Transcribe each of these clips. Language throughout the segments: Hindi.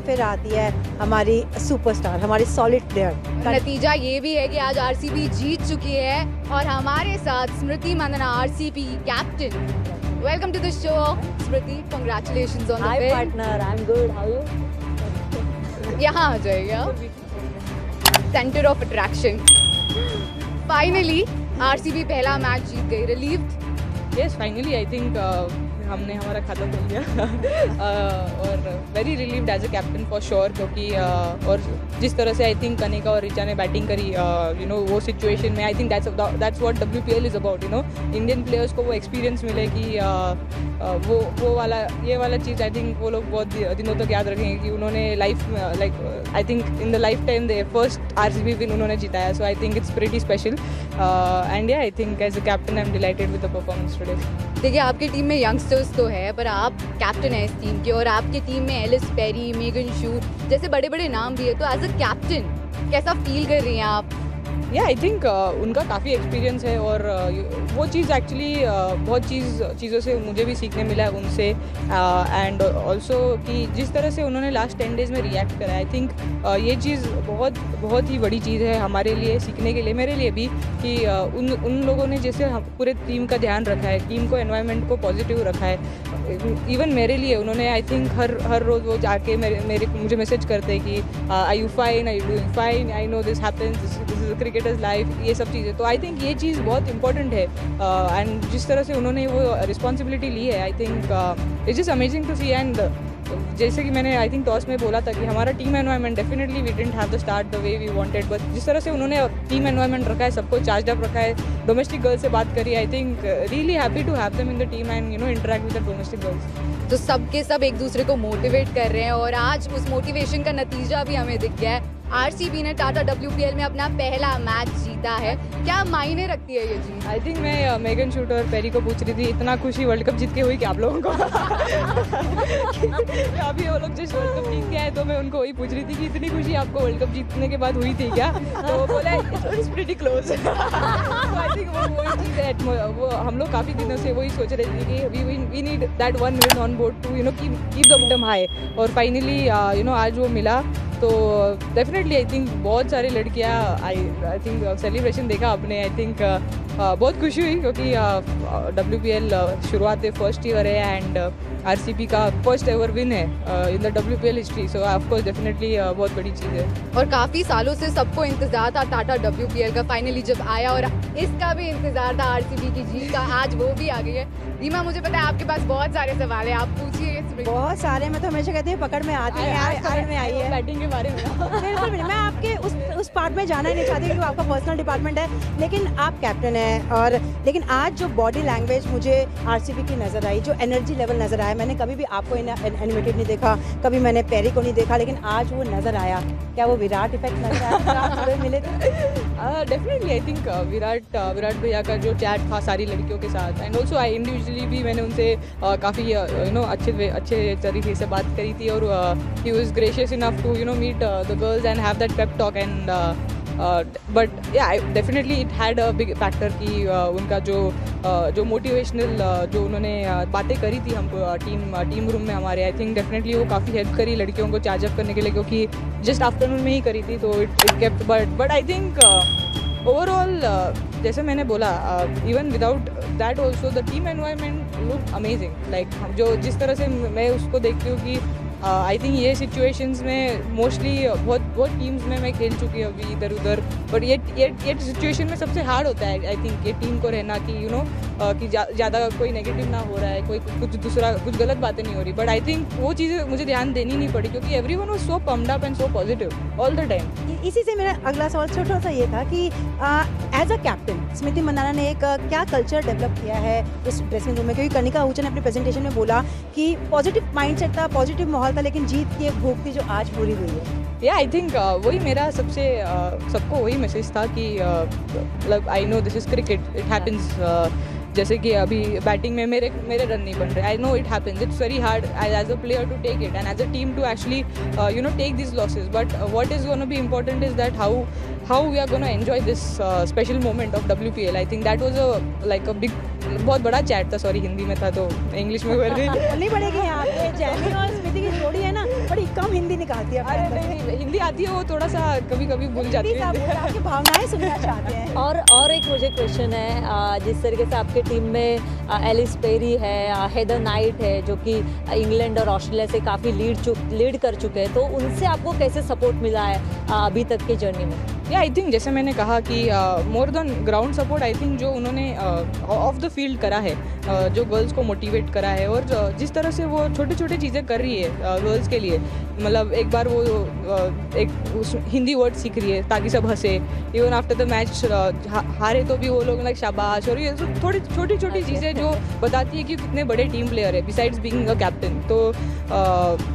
फिर आती है हमारी सुपरस्टार, हमारी सॉलिड प्लेयर। नतीजा ये भी है कि आज आरसीबी जीत चुकी है और हमारे साथ Smriti Mandhana, RCB captain. Welcome to the show Smriti, congratulations on the Hi win. partner, I'm good. How are you? यहाँ आ जाएगा centre of attraction. Finally RCB पहला मैच जीत गई, relieved? Yes finally I think हमने हमारा खाता खोल दिया और very relieved as a captain for sure, क्योंकि और जिस तरह से आई थिंक कनिका और रिचा ने बैटिंग करी वो सिचुएशन में, I think that's what WPL is about. Indian players को वो एक्सपीरियंस मिले कि वो वाला चीज़ आई थिंक वो लोग बहुत दिनों तक याद रखेंगे कि उन्होंने लाइफ में like I think in the lifetime they first RCB win उन्होंने जिताया। So I think it's pretty special and I think as a captain I am delighted with the performance today. देखिए, आपकी टीम में यंगस्टर्स तो है, पर आप कैप्टन हैं इस टीम के और आपकी टीम में एलिस पेरी, मेगन शू जैसे बड़े बड़े नाम भी है, तो एज अ कैप्टन कैसा फील कर रही हैं आप? आई थिंक उनका काफ़ी एक्सपीरियंस है और वो चीज़ एक्चुअली बहुत चीज़ों से मुझे भी सीखने मिला है उनसे एंड ऑल्सो कि जिस तरह से उन्होंने लास्ट 10 डेज़ में रिएक्ट करा, आई थिंक ये चीज़ बहुत ही बड़ी चीज़ है हमारे लिए सीखने के लिए, मेरे लिए भी, कि उन लोगों ने जैसे पूरे टीम का ध्यान रखा है, टीम को एनवायरनमेंट को पॉजिटिव रखा है। इवन मेरे लिए उन्होंने आई थिंक हर रोज़ वो जाके मुझे मैसेज करते हैं कि I you fine, I doing fine, I know this happens, this is cricketers life, ये सब चीज़ें। तो आई थिंक ये चीज़ बहुत इंपॉर्टेंट है एंड जिस तरह से उन्होंने वो रिस्पॉन्सिबिलिटी ली है, I think it's just amazing to see. And जैसे कि मैंने आई थिंक टॉस में बोला था कि हमारा team environment definitely we didn't have the start the way we wanted, but जिस तरह से उन्होंने टीम एनवायरनमेंट रखा है, सबको चार्ज अप रखा है, डोमेस्टिक गर्ल्स से बात करी, I think really happy to have them in the team and interact with the domestic girls. तो सबके सब एक दूसरे को मोटिवेट कर रहे हैं और आज उस मोटिवेशन का नतीजा भी हमें दिख गया है। आरसीबी ने टाटा WPL में अपना पहला मैच जीता है, क्या मायने रखती है ये जीत? आई थिंक मैं मेगन शूट और पेरी को पूछ रही थी, इतना खुशी वर्ल्ड कप जीत के हुई क्या आप लोगों को? अभी वो लोग जस्ट वर्ल्ड कप जीत के आए, तो मैं उनको वही पूछ रही थी कि इतनी खुशी आपको वर्ल्ड कप जीतने के बाद हुई थी क्या? तो बोला it's pretty close. I think वो चीज़ है, वो हम लोग काफ़ी दिनों से वही सोच रहे थे कि we need that one win on board to keep the momentum high, और फाइनली आज वो मिला। तो डेफिनेटली आई थिंक बहुत सारी लड़कियाँ आई थिंक सेलिब्रेशन देखा आपने, आई थिंक बहुत खुशी हुई क्योंकि WPL शुरुआत है, फर्स्ट ईयर है एंड RCB का फर्स्ट एवर विन है in the WPL history. So of course definitely बहुत बड़ी चीज़ है और काफ़ी सालों से सबको इंतजार था टाटा WPL का, फाइनली जब आया, और इसका भी इंतजार था RCB की जीत का, आज वो भी आ गई है। रीमा, मुझे पता है आपके पास बहुत सारे सवाल है, आप पूछिए। बहुत सारे, मैं तो हमेशा कहती हूँ पकड़ में आती है, आज पकड़ में आई है बैटिंग के बारे में। बिल्कुल भी नहीं, मैं आपके उस पार्ट में जाना ही नहीं चाहती क्योंकि आपका पर्सनल डिपार्टमेंट है, लेकिन आप कैप्टन हैं और लेकिन आज जो बॉडी लैंग्वेज मुझे RCB की नज़र आई, जो एनर्जी लेवल नज़र आया, मैंने कभी भी आपको एनिमेटेड नहीं देखा, कभी मैंने पेरी को नहीं देखा, लेकिन आज वो नज़र आया। क्या वो विराट इफेक्ट नजर आया आप सुबह मिले थे? डेफिनेटली आई थिंक विराट भैया का जो चैट था सारी लड़कियों के साथ, एंड ऑल्सो आई इंडिविजुअली भी मैंने उनसे काफ़ी अच्छे तरीके से बात करी थी, और he was gracious enough to meet the girls and have that pep talk and but yeah definitely it had a big factor कि उनका जो मोटिवेशनल जो उन्होंने बातें करी थी हमको टीम रूम में हमारे, आई थिंक डेफिनेटली वो काफ़ी हेल्प करी लड़कियों को चार्ज अप करने के लिए, क्योंकि जस्ट आफ्टरनून में ही करी थी, तो it kept but I think overall जैसे मैंने बोला, even without that also the team environment look amazing. Like जो जिस तरह से मैं उसको देखती हूँ कि आई थिंक ये सिचुएशंस में मोस्टली बहुत टीम्स में मैं खेल चुकी हूँ अभी इधर उधर, बट ये सिचुएशन में सबसे हार्ड होता है आई थिंक ये टीम को रहना कि कि ज़्यादा कोई नेगेटिव ना हो रहा है, कोई कुछ गलत बातें नहीं हो रही, बट आई थिंक वो चीज़ें मुझे ध्यान देनी नहीं पड़ी क्योंकि everyone was so pumped up and so positive all the time. इसी से मेरा अगला सवाल छोटा सा ये था कि एज अ कैप्टन स्मृति मंदाना ने एक क्या कल्चर डेवलप किया है इस ड्रेसिंग रूम में, क्योंकि कनिका आहूजा ने अपने प्रेजेंटेशन में बोला कि पॉजिटिव माइंडसेट था, पॉजिटिव माहौल था, लेकिन जीत की एक भूख थी जो आज पूरी हुई है। या आई थिंक वही मेरा सबको वही मैसेज था कि मतलब आई know this is cricket, it happens. जैसे कि अभी बैटिंग में मेरे रन नहीं बन रहे, I know it happens, it's very hard as a player to take it and as a team to actually take this losses, but what is gonna be important is that how we are going to enjoy this special moment of WPL. I think that was a big बहुत बड़ा चैट था, सॉरी हिंदी में था तो इंग्लिश में बोल रही बोलनी पड़ेगी यहाँ पे। जैमी और स्मृति की जोड़ी है ना, बड़ी कम हिंदी निकालती है अपने अरे अंदर से। नहीं, हिंदी आती है, वो थोड़ा सा कभी कभी भूल जाती प्लीज आप है। आपकी भावनाएं सुनना चाहते हैं। और एक मुझे क्वेश्चन है, जिस तरीके से आपके टीम में एलिस पेरी है, हेदर नाइट है, जो कि इंग्लैंड और ऑस्ट्रेलिया से काफ़ी लीड कर चुके हैं, तो उनसे आपको कैसे सपोर्ट मिला है अभी तक के जर्नी में? या आई थिंक जैसे मैंने कहा कि more than ground support, I think जो उन्होंने ऑफ द फील्ड करा है, जो गर्ल्स को मोटिवेट करा है, और जिस तरह से वो छोटी छोटी चीज़ें कर रही है गर्ल्स के लिए, मतलब एक बार वो एक हिंदी वर्ड सीख रही है ताकि सब हंसे, इवन आफ्टर द मैच हारे तो भी वो लोग लाइक शाबाश, और ये थोड़ी छोटी छोटी चीज़ें जो बताती है कि कितने बड़े टीम प्लेयर है बिसाइड्स बीइंग अ कैप्टन। तो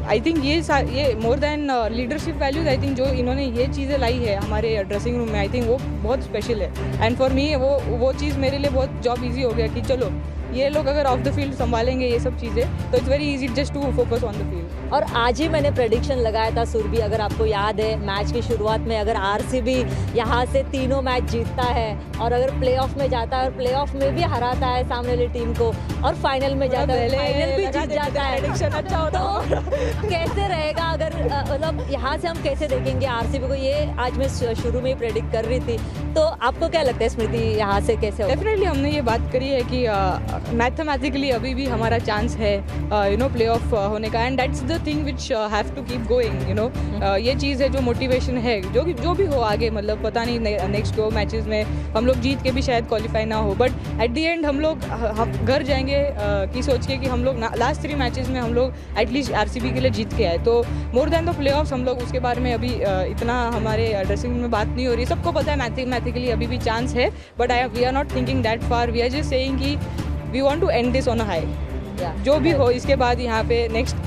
आई थिंक ये more than leadership values, I think जो इन्होंने ये चीज़ें लाई है हमारे ड्रेसिंग रूम में, आई थिंक वो बहुत स्पेशल है। एंड फॉर मी वो चीज़ मेरे लिए बहुत जॉब ईजी हो गया कि चलो ये लोग अगर ऑफ द फील्ड संभालेंगे ये सब चीज़ें, तो it's very easy just to focus on the field. और आज ही मैंने प्रेडिक्शन लगाया था सुरभि, अगर आपको याद है मैच की शुरुआत में, अगर आरसीबी यहाँ से तीनों मैच जीतता है और अगर प्लेऑफ में जाता है और प्लेऑफ में भी हराता है सामने वाली टीम को और फाइनल में जाता है, फाइनल भी जीत जाता है, अच्छा होता तो कैसे रहेगा? अगर मतलब यहाँ से हम कैसे देखेंगे आरसीबी को? ये आज मैं शुरू में ही प्रेडिक्ट कर रही थी, तो आपको क्या लगता है स्मृति, यहाँ से कैसे होगा? डेफिनेटली हमने ये बात करी है कि मैथमेटिकली अभी भी हमारा चांस है प्ले ऑफ होने का, and that's the thing which have to keep going. ये चीज़ है जो मोटिवेशन है, जो भी हो आगे, मतलब पता नहीं नेक्स्ट 2 मैचेस में हम लोग जीत के भी शायद क्वालिफाई ना हो, बट एट द एंड हम लोग घर जाएंगे कि सोच के कि हम लोग लास्ट 3 मैचेस में हम लोग एटलीस्ट आरसीबी के लिए जीत के आए, तो more than the play offs हम लोग उसके बारे में अभी इतना हमारे ड्रेसिंग में बात नहीं हो रही। सबको पता है मैथमेटिकली अभी भी चांस है, but we are not thinking that far, we are just saying कि we want to end this on a high. जो भी हो इसके बाद यहाँ पे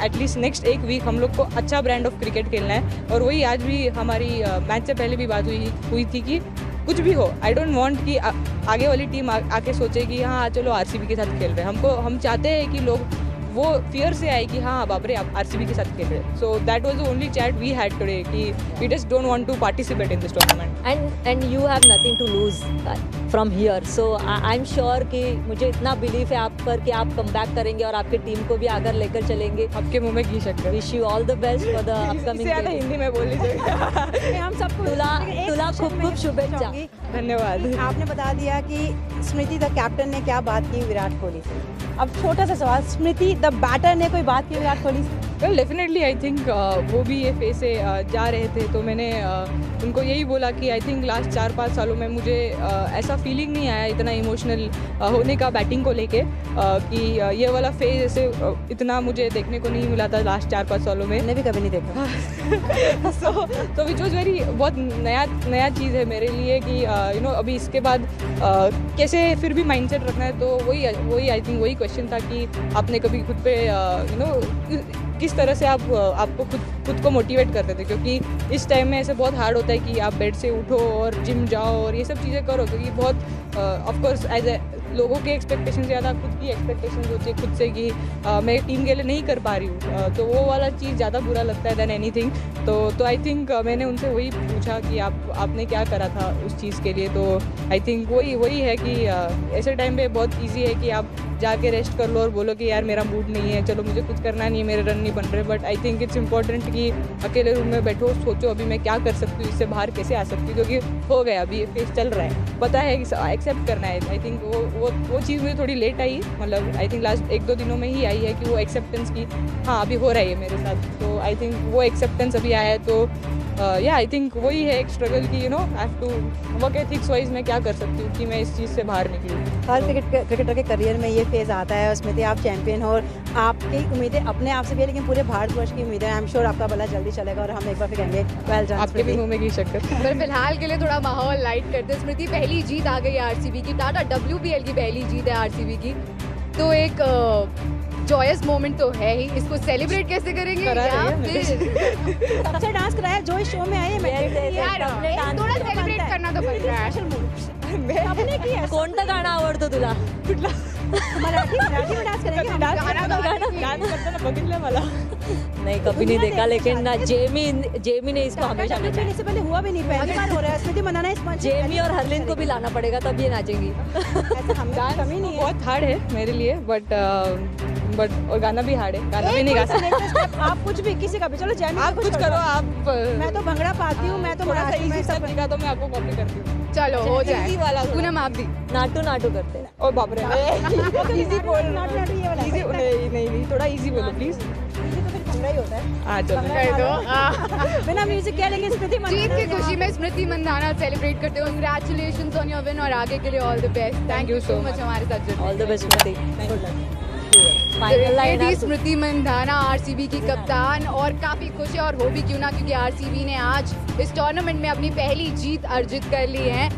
एटलीस्ट नेक्स्ट 1 वीक हम लोग को अच्छा ब्रांड ऑफ क्रिकेट खेलना है, और वही आज भी हमारी मैच से पहले भी बात हुई थी कि कुछ भी हो, आई डोंट वांट कि आगे वाली टीम आके सोचे कि हाँ चलो आरसीबी के साथ खेल रहे हैं। हम चाहते हैं कि लोग वो फियर से आए कि हाँ बाप रे आप आरसीबी के साथ खेल रहे हैं। So that was the only chat we had today कि we just don't want to participate in this tournament and you have nothing to lose from here, so I am sure कि मुझे इतना बिलीव है आप पर कि आप कम बैक करेंगे और आपकी टीम को भी आगे लेकर चलेंगे। आपके मुंह में घी शक्कर। Wish you all the best for the upcoming. Hindi में बोल लीजिए। हम सबको तुला खूब शुभेच्छा। धन्यवाद। आपने बता दिया कि स्मृति द कैप्टन ने क्या बात की विराट कोहली से। अब छोटा सा सवाल, स्मृति द बैटर ने कोई बात की विराट कोहली से? वेल डेफिनेटली आई थिंक वो भी ये फेज से जा रहे थे, तो मैंने उनको यही बोला कि आई थिंक लास्ट 4-5 सालों में मुझे ऐसा फीलिंग नहीं आया इतना इमोशनल होने का बैटिंग को लेके, कि ये वाला फेज ऐसे इतना मुझे देखने को नहीं मिला था लास्ट 4-5 सालों में। मैंने भी कभी नहीं देखा। सो विच वॉज वेरी बहुत नया चीज़ है मेरे लिए कि अभी इसके बाद कैसे फिर भी माइंडसेट रखना है, तो वही आई थिंक वही क्वेश्चन था कि आपने कभी खुद पे किस तरह से आपको खुद को मोटिवेट करते थे, क्योंकि इस टाइम में ऐसे बहुत हार्ड होता है कि आप बेड से उठो और जिम जाओ और ये सब चीज़ें करो, क्योंकि बहुत ऑफ कोर्स एज ए लोगों के एक्सपेक्टेशन से ज़्यादा खुद की एक्सपेक्टेशन होती है खुद से कि मैं टीम के लिए नहीं कर पा रही हूँ, तो वो वाला चीज़ ज़्यादा बुरा लगता है देन एनीथिंग। तो आई थिंक मैंने उनसे वही पूछा कि आपने क्या करा था उस चीज़ के लिए, तो आई थिंक वही है कि ऐसे टाइम पे बहुत ईजी है कि आप जाके रेस्ट कर लो और बोलो कि यार मेरा मूड नहीं है, चलो मुझे कुछ करना नहीं है, मेरे रन नहीं बन रहे, but I think it's important कि अकेले रूम में बैठो, सोचो अभी मैं क्या कर सकती हूँ, इससे बाहर कैसे आ सकती हूँ, क्योंकि हो गया अभी ये फेज चल रहा है, पता है कि एक्सेप्ट करना है। आई थिंक वो चीज़ मुझे थोड़ी लेट आई, मतलब आई थिंक लास्ट 1-2 दिनों में ही आई है कि वो एक्सेप्टेंस की हाँ अभी हो रहा है मेरे साथ, तो आई थिंक वो एक्सेप्टेंस अभी आया है, तो या आई थिंक वही है एक स्ट्रगल की have to work ethics wise मैं क्या कर सकती हूँ कि मैं इस चीज़ से बाहर निकलूँ। हर क्रिकेटर के करियर में ये फेज़ आता है, उसमें आप चैंपियन हो और आपकी उम्मीदें अपने आप से भी है, लेकिन पूरे भारतवर्ष की उम्मीदें, आई एम श्योर आपका भला जल्दी चलेगा और हम एक बार फिर कहेंगे वेल डन। आपके भी मुंह में घी शक्कर। पर फिलहाल के लिए थोड़ा माहौल लाइट करते हैं। स्मृति पहली जीत आ गई आरसीबी की, टाटा WPL की पहली जीत है आरसीबी की, तो एक जॉयस मोमेंट तो है ही, इसको सेलिब्रेट कैसे करेंगे? सबसे डांस कराया जो इस शो में आए यार थोड़ा सेलिब्रेट करना तो बनता है। आपने किया कोणतं गाणं आवडतं तुला? मराठी में डांस करेंगे हम। डान्स करताना बघितलं मला नहीं कभी नहीं देखा, लेकिन जेमी ने इसको हमेशा WPL नचाया। इससे पहले हुआ भी नहीं, पहली बार हो रहा है। स्मृति मनाना इस मंच जेमी और हरलिन को भी लाना पड़ेगा तब ये नाचेंगी। ऐसा हमें कमी नहीं है। बहुत हार्ड है मेरे लिए, बट बट और गाना भी हार्ड है, गाना भी नहीं गा सकते। आप कुछ भी, किसी का भी, चलो जैमी आप कुछ करो, आप मैं तो भंगड़ा पाती हूँ, मैं तो थोड़ा सा मराठी में इजी सब सब दिखा तो मैं आपको कॉपी करती हूँ। चलो हो जाए। इजी वाला पूनम आप भी। नाटू नाटू करते हैं। और बाप रे, इजी बोल, नाटू नाटू ये वाला इजी नहीं नहीं नहीं, थोड़ा इजी बोलो प्लीज। ये तो फिर भंगड़ा ही होता है। हाँ चलो। कर दो। बिना म्यूजिक के, लेकिन स्मृति जीत की मंदाना खुशी में स्मृति मंदाना सेलिब्रेट करते हो। कंग्रेचुलेशंस ऑन योर विन और आगे के लिए all the best. Thank you so much हमारे साथ जुड़ने। All the best Smriti. Final ये लाइन थी स्मृति मंदाना आरसीबी की कप्तान और काफी खुश है और हो भी क्यों ना, क्योंकि आरसीबी ने आज इस टूर्नामेंट में अपनी पहली जीत अर्जित कर ली है।